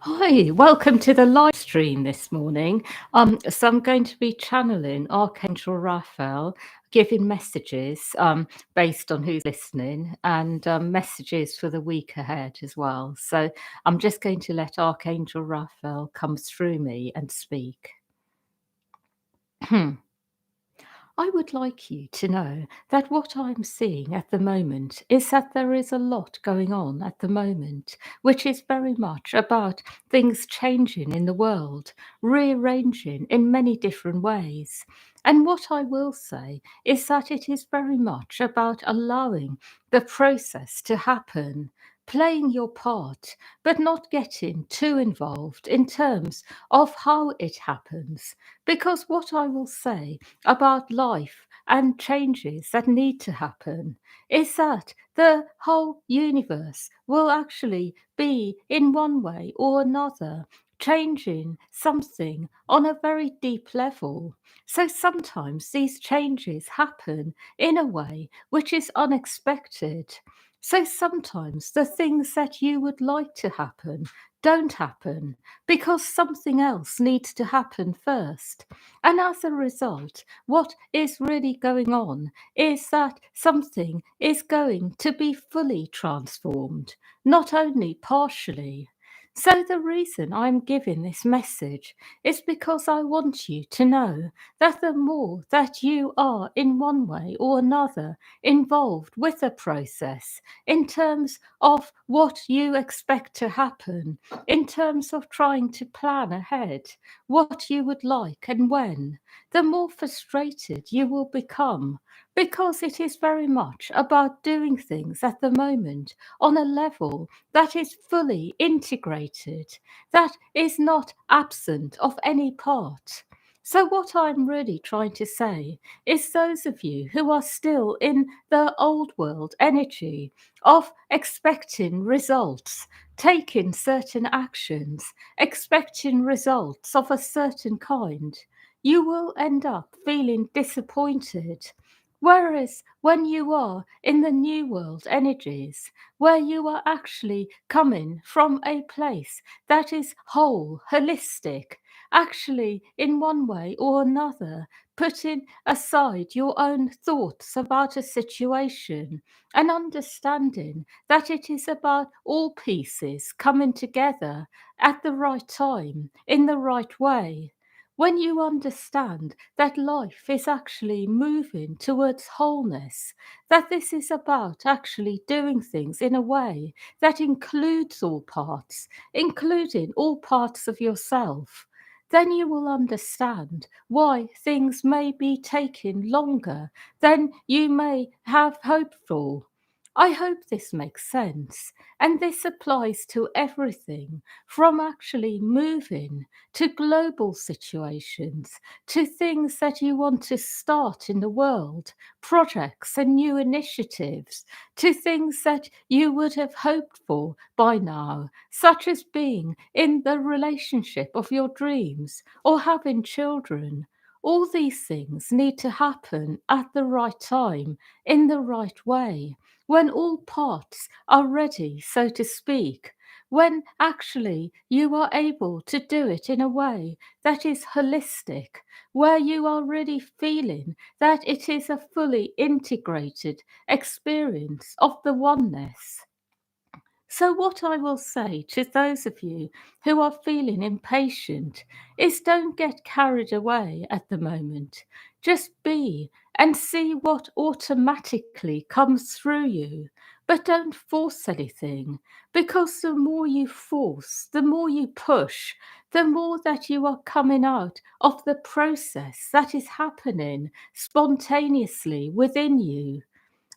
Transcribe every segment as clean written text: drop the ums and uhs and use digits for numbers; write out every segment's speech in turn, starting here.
Hi, welcome to the live stream this morning. So I'm going to be channeling Archangel Raphael, giving messages based on who's listening and messages for the week ahead as well. So I'm just going to let Archangel Raphael come through me and speak. I would like you to know that what I'm seeing at the moment is that there is a lot going on at the moment, which is very much about things changing in the world, rearranging in many different ways. And what I will say is that it is very much about allowing the process to happen, playing your part, but not getting too involved in terms of how it happens. Because what I will say about life and changes that need to happen is that the whole universe will actually be, in one way or another, changing something on a very deep level. So sometimes these changes happen in a way which is unexpected. So sometimes the things that you would like to happen don't happen because something else needs to happen first. And as a result, what is really going on is that something is going to be fully transformed, not only partially. So, the reason I'm giving this message is because I want you to know that the more that you are, in one way or another, involved with the process in terms of what you expect to happen, in terms of trying to plan ahead what you would like and when, the more frustrated you will become because it is very much about doing things at the moment on a level that is fully integrated, that is not absent of any part. So, what I'm really trying to say is those of you who are still in the old world energy of expecting results, taking certain actions, expecting results of a certain kind, you will end up feeling disappointed. Whereas when you are in the new world energies, where you are actually coming from a place that is whole, holistic, actually, in one way or another, putting aside your own thoughts about a situation and understanding that it is about all pieces coming together at the right time, in the right way. When you understand that life is actually moving towards wholeness, that this is about actually doing things in a way that includes all parts, including all parts of yourself, then you will understand why things may be taking longer than you may have hoped for. I hope this makes sense. And this applies to everything from actually moving to global situations, to things that you want to start in the world, projects and new initiatives, to things that you would have hoped for by now, such as being in the relationship of your dreams or having children. All these things need to happen at the right time, in the right way, when all parts are ready, so to speak, when actually you are able to do it in a way that is holistic, where you are really feeling that it is a fully integrated experience of the oneness. So, what I will say to those of you who are feeling impatient is don't get carried away at the moment. Just be and see what automatically comes through you. But don't force anything, because the more you force, the more you push, the more that you are coming out of the process that is happening spontaneously within you.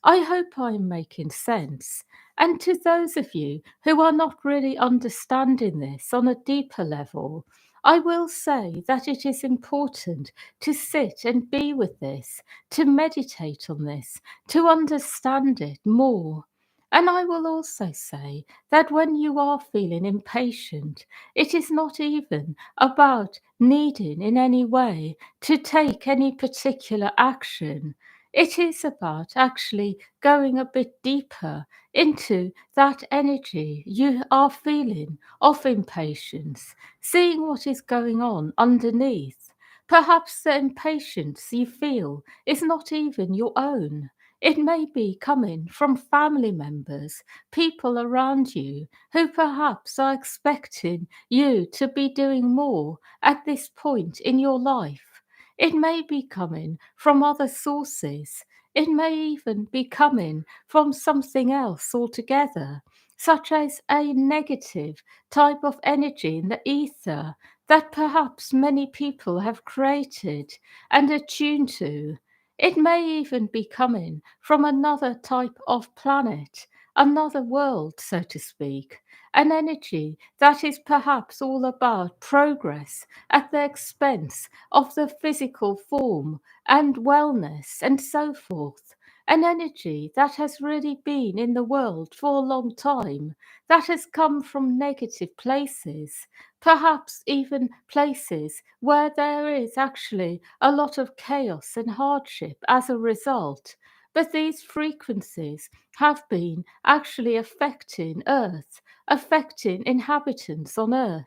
I hope I'm making sense. And to those of you who are not really understanding this on a deeper level, I will say that it is important to sit and be with this, to meditate on this, to understand it more. And I will also say that when you are feeling impatient, it is not even about needing in any way to take any particular action. It is about actually going a bit deeper into that energy you are feeling of impatience, seeing what is going on underneath. Perhaps the impatience you feel is not even your own. It may be coming from family members, people around you who perhaps are expecting you to be doing more at this point in your life. It may be coming from other sources. It may even be coming from something else altogether, such as a negative type of energy in the ether that perhaps many people have created and attuned to. It may even be coming from another type of planet, another world, so to speak, an energy that is perhaps all about progress at the expense of the physical form and wellness and so forth. An energy that has really been in the world for a long time, that has come from negative places, perhaps even places where there is actually a lot of chaos and hardship as a result. But these frequencies have been actually affecting Earth, affecting inhabitants on Earth.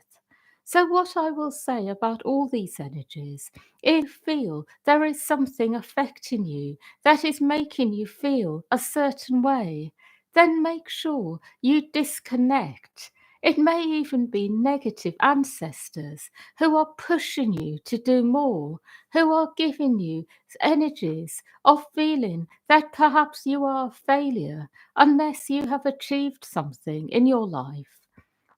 So, what I will say about all these energies, if you feel there is something affecting you that is making you feel a certain way, then make sure you disconnect. It may even be negative ancestors who are pushing you to do more, who are giving you energies of feeling that perhaps you are a failure unless you have achieved something in your life.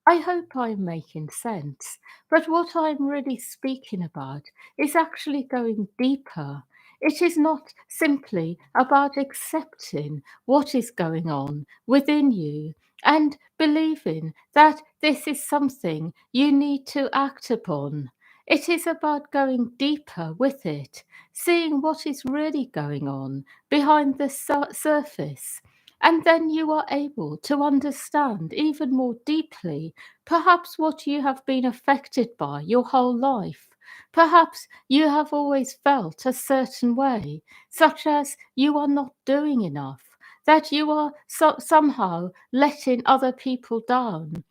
I hope I'm making sense, but what I'm really speaking about is actually going deeper. It is not simply about accepting what is going on within you and believing that this is something you need to act upon. It is about going deeper with it, seeing what is really going on behind the surface. And then you are able to understand even more deeply perhaps what you have been affected by your whole life. Perhaps you have always felt a certain way, such as you are not doing enough, that you are somehow letting other people down.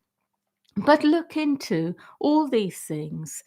But look into all these things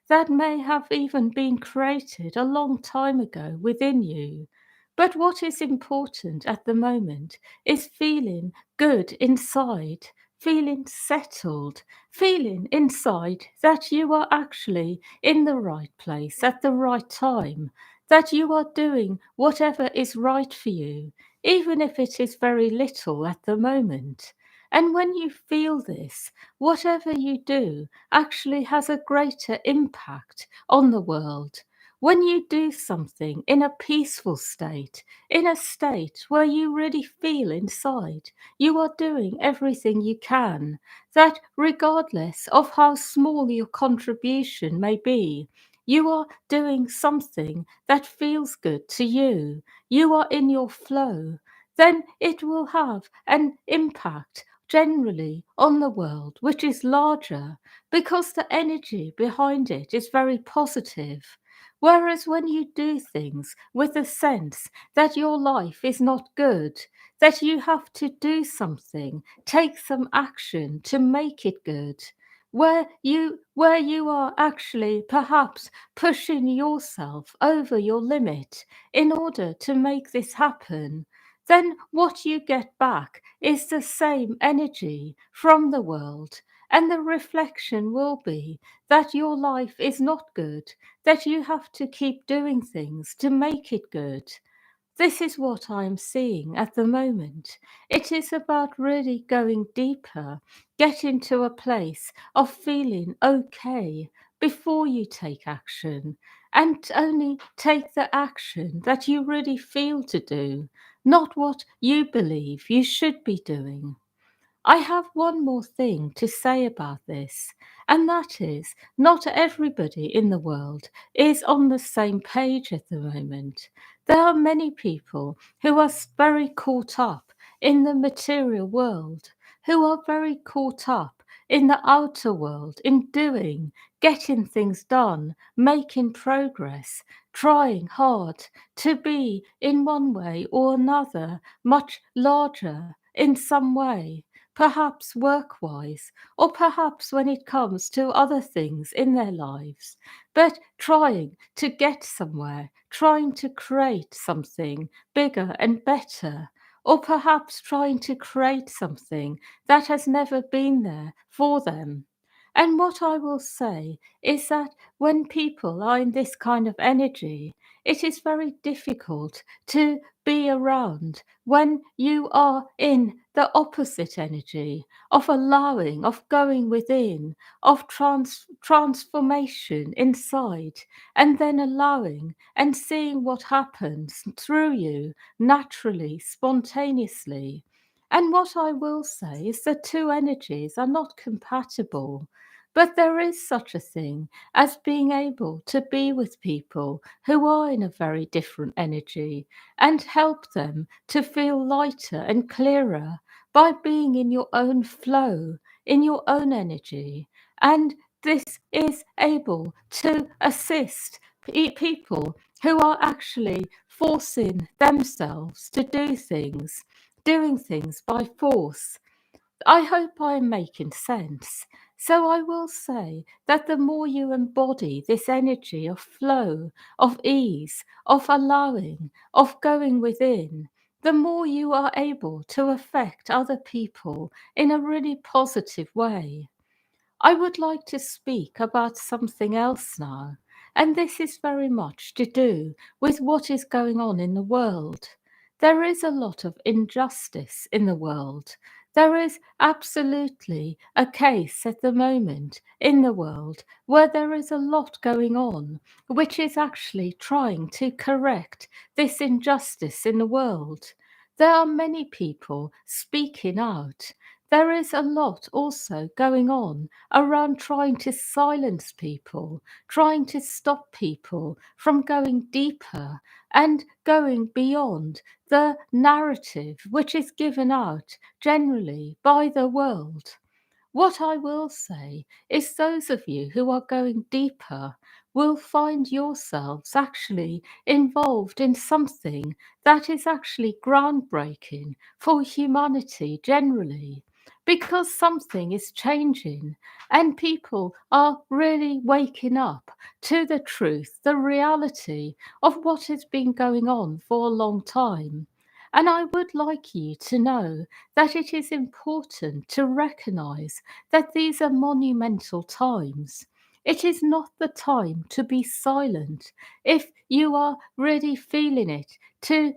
that may have even been created a long time ago within you. But what is important at the moment is feeling good inside, feeling settled, feeling inside that you are actually in the right place at the right time, that you are doing whatever is right for you, even if it is very little at the moment. And when you feel this, whatever you do actually has a greater impact on the world. When you do something in a peaceful state, in a state where you really feel inside you are doing everything you can, that regardless of how small your contribution may be, you are doing something that feels good to you, you are in your flow, then it will have an impact generally on the world, which is larger because the energy behind it is very positive. Whereas when you do things with a sense that your life is not good, that you have to do something, take some action to make it good, where you are actually perhaps pushing yourself over your limit in order to make this happen, then what you get back is the same energy from the world. And the reflection will be that your life is not good, that you have to keep doing things to make it good. This is what I am seeing at the moment. It is about really going deeper, getting to a place of feeling okay before you take action, and only take the action that you really feel to do, not what you believe you should be doing. I have one more thing to say about this, and that is not everybody in the world is on the same page at the moment. There are many people who are very caught up in the material world, who are very caught up in the outer world, in doing, getting things done, making progress, trying hard to be in one way or another much larger in some way, perhaps work-wise, or perhaps when it comes to other things in their lives, but trying to get somewhere, trying to create something bigger and better, or perhaps trying to create something that has never been there for them. And what I will say is that when people are in this kind of energy, it is very difficult to be around when you are in the opposite energy of allowing, of going within, of transformation inside, and then allowing and seeing what happens through you naturally, spontaneously. And what I will say is the two energies are not compatible, but there is such a thing as being able to be with people who are in a very different energy and help them to feel lighter and clearer by being in your own flow, in your own energy. And this is able to assist people who are actually forcing themselves to do things, doing things by force. I hope I am making sense. So I will say that the more you embody this energy of flow, of ease, of allowing, of going within, the more you are able to affect other people in a really positive way. I would like to speak about something else now, and this is very much to do with what is going on in the world. There is a lot of injustice in the world. There is absolutely a case at the moment in the world where there is a lot going on, which is actually trying to correct this injustice in the world. There are many people speaking out. There is a lot also going on around trying to silence people, trying to stop people from going deeper and going beyond the narrative which is given out generally by the world. What I will say is those of you who are going deeper will find yourselves actually involved in something that is actually groundbreaking for humanity generally, because something is changing and people are really waking up to the truth, the reality of what has been going on for a long time. And I would like you to know that it is important to recognize that these are monumental times. It is not the time to be silent. If you are really feeling it to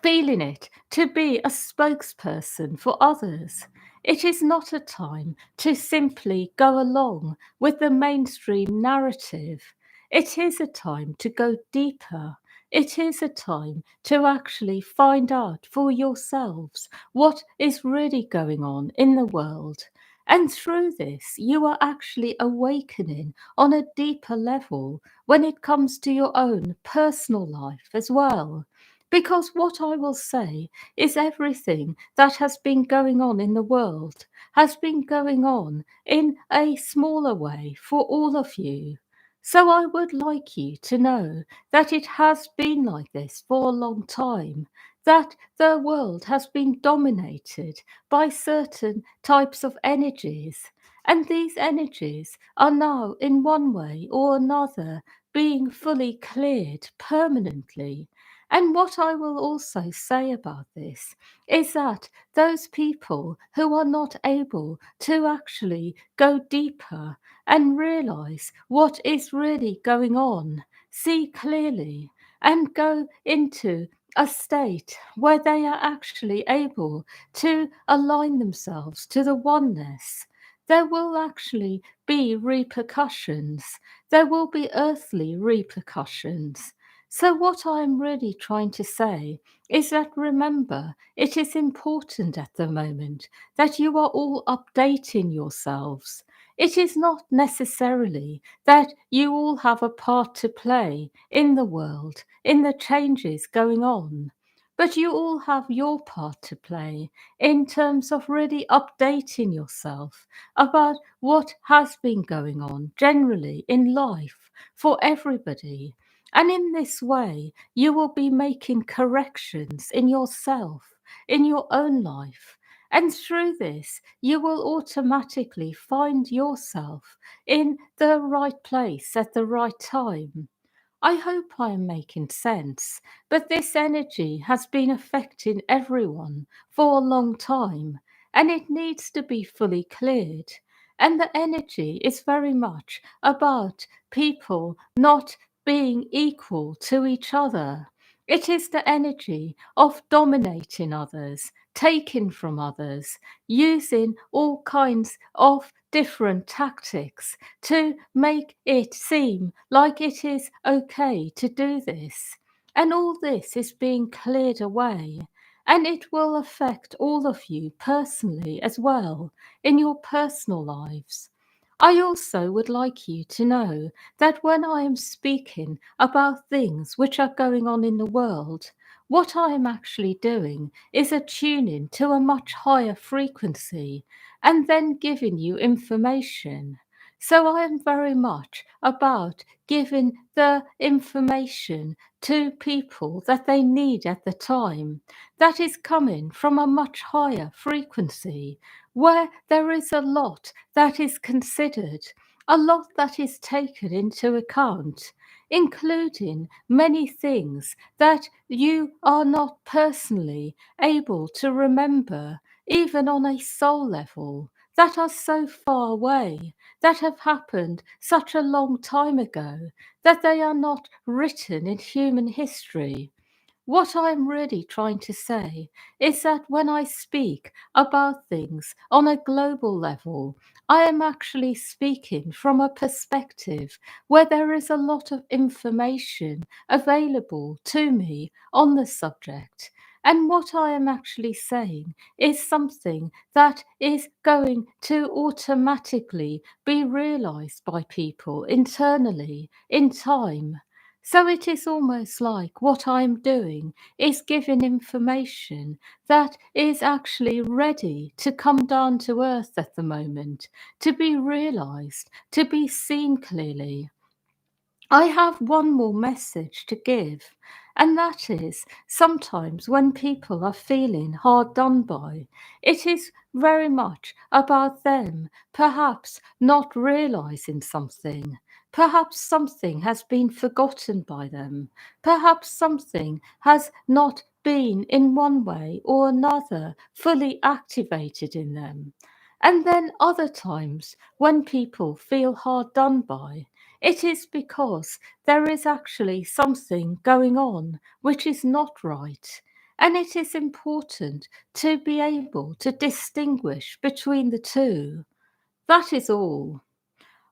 be a spokesperson for others. It is not a time to simply go along with the mainstream narrative. It is a time to go deeper. It is a time to actually find out for yourselves what is really going on in the world. And through this, you are actually awakening on a deeper level when it comes to your own personal life as well. Because what I will say is everything that has been going on in the world has been going on in a smaller way for all of you. So I would like you to know that it has been like this for a long time, that the world has been dominated by certain types of energies. And these energies are now, in one way or another, being fully cleared permanently. And what I will also say about this is that those people who are not able to actually go deeper and realize what is really going on, see clearly, and go into a state where they are actually able to align themselves to the oneness, there will actually be repercussions. There will be earthly repercussions. So, what I'm really trying to say is that remember, it is important at the moment that you are all updating yourselves. It is not necessarily that you all have a part to play in the world, in the changes going on, but you all have your part to play in terms of really updating yourself about what has been going on generally in life for everybody. And in this way, you will be making corrections in yourself, in your own life. And through this, you will automatically find yourself in the right place at the right time. I hope I am making sense, but this energy has been affecting everyone for a long time, and it needs to be fully cleared. And the energy is very much about people not being equal to each other. It is the energy of dominating others, taking from others, using all kinds of different tactics to make it seem like it is okay to do this. And all this is being cleared away. And it will affect all of you personally as well in your personal lives. I also would like you to know that when I am speaking about things which are going on in the world, what I am actually doing is attuning to a much higher frequency and then giving you information. So I am very much about giving the information to people that they need at the time that is coming from a much higher frequency where there is a lot that is considered, a lot that is taken into account, including many things that you are not personally able to remember, even on a soul level, that are so far away, that have happened such a long time ago, that they are not written in human history. What I'm really trying to say is that when I speak about things on a global level, I am actually speaking from a perspective where there is a lot of information available to me on the subject. And what I am actually saying is something that is going to automatically be realized by people internally in time. So it is almost like what I'm doing is giving information that is actually ready to come down to earth at the moment, to be realized, to be seen clearly. I have one more message to give, and that is sometimes when people are feeling hard done by, it is very much about them perhaps not realizing something. Perhaps something has been forgotten by them. Perhaps something has not been in one way or another fully activated in them. And then other times when people feel hard done by, it is because there is actually something going on which is not right. And it is important to be able to distinguish between the two. That is all.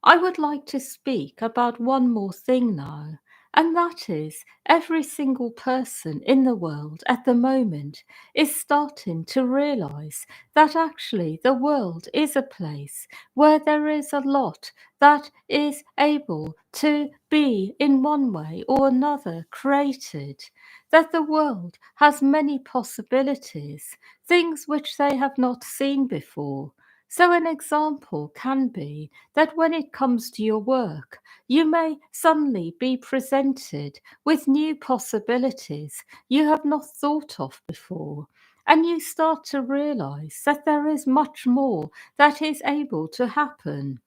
I would like to speak about one more thing now, and that is every single person in the world at the moment is starting to realize that actually the world is a place where there is a lot that is able to be in one way or another created, that the world has many possibilities, things which they have not seen before. So, an example can be that when it comes to your work, you may suddenly be presented with new possibilities you have not thought of before. And you start to realize that there is much more that is able to happen.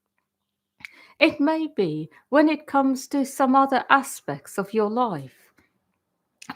It may be when it comes to some other aspects of your life.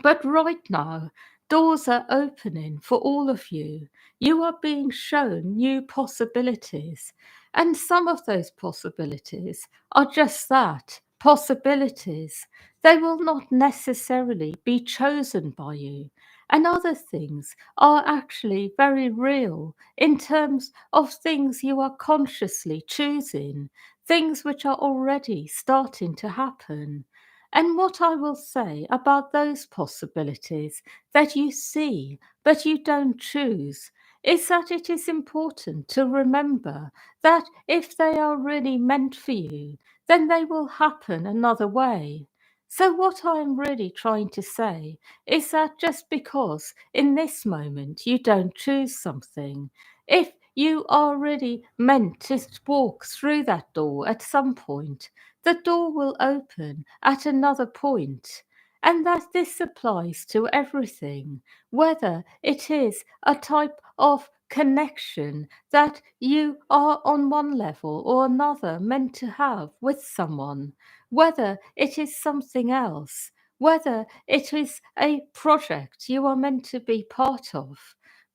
But right now, doors are opening for all of you. You are being shown new possibilities. And some of those possibilities are just that possibilities. They will not necessarily be chosen by you. And other things are actually very real in terms of things you are consciously choosing, things which are already starting to happen. And what I will say about those possibilities that you see but you don't choose is that it is important to remember that if they are really meant for you, then they will happen another way. So, what I'm really trying to say is that just because in this moment you don't choose something, if you are really meant to walk through that door at some point. The door will open at another point. And that this applies to everything, whether it is a type of connection that you are on one level or another meant to have with someone, whether it is something else, whether it is a project you are meant to be part of.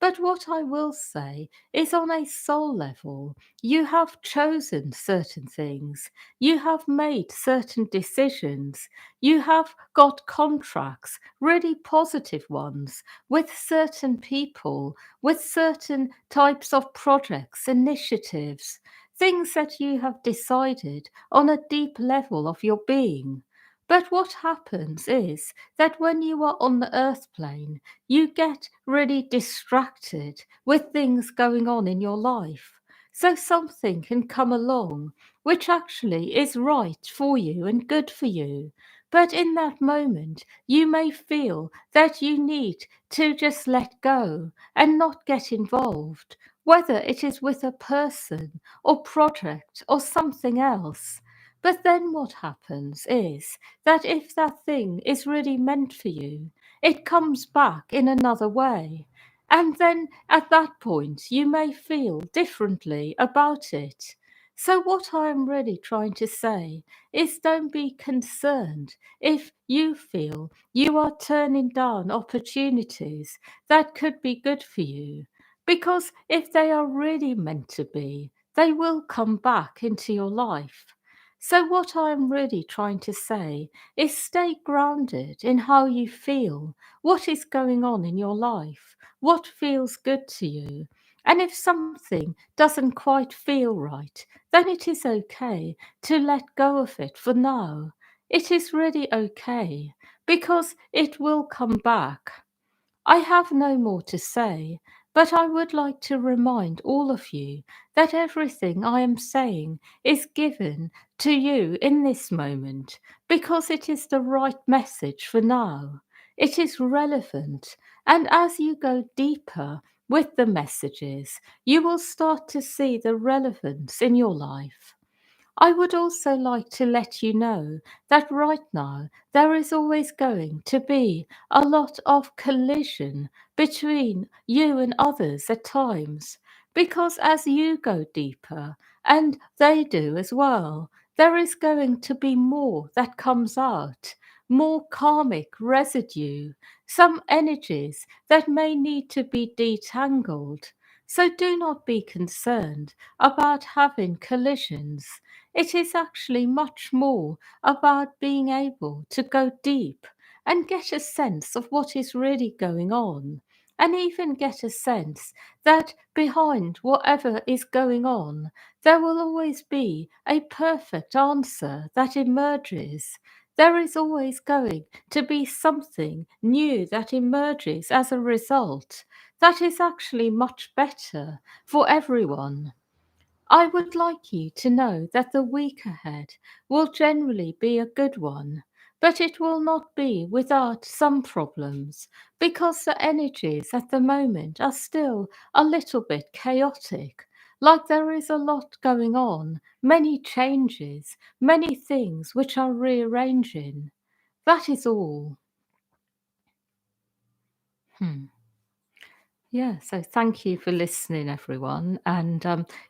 But what I will say is, on a soul level, you have chosen certain things, you have made certain decisions, you have got contracts, really positive ones, with certain people, with certain types of projects, initiatives, things that you have decided on a deep level of your being. But what happens is that when you are on the earth plane, you get really distracted with things going on in your life. So something can come along which actually is right for you and good for you. But in that moment, you may feel that you need to just let go and not get involved, whether it is with a person or project or something else. But then what happens is that if that thing is really meant for you, it comes back in another way. And then at that point, you may feel differently about it. So, what I'm really trying to say is, don't be concerned if you feel you are turning down opportunities that could be good for you. Because if they are really meant to be, they will come back into your life. So, what I'm really trying to say is, stay grounded in how you feel, what is going on in your life, what feels good to you. And if something doesn't quite feel right, then it is okay to let go of it for now. It is really okay because it will come back. I have no more to say, but I would like to remind all of you that everything I am saying is given to you in this moment because it is the right message for now. It is relevant, and as you go deeper with the messages, you will start to see the relevance in your life. I would also like to let you know that right now there is always going to be a lot of collision between you and others at times, because as you go deeper, and they do as well, there is going to be more that comes out, more karmic residue, some energies that may need to be detangled. So do not be concerned about having collisions. It is actually much more about being able to go deep and get a sense of what is really going on, and even get a sense that behind whatever is going on, there will always be a perfect answer that emerges. There is always going to be something new that emerges as a result that is actually much better for everyone. I would like you to know that the week ahead will generally be a good one, but it will not be without some problems because the energies at the moment are still a little bit chaotic. Like there is a lot going on, many changes, many things which are rearranging. That is all. Hmm. Yeah, so thank you for listening, everyone. And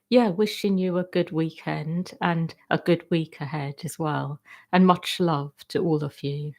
yeah, wishing you a good weekend and a good week ahead as well. And much love to all of you.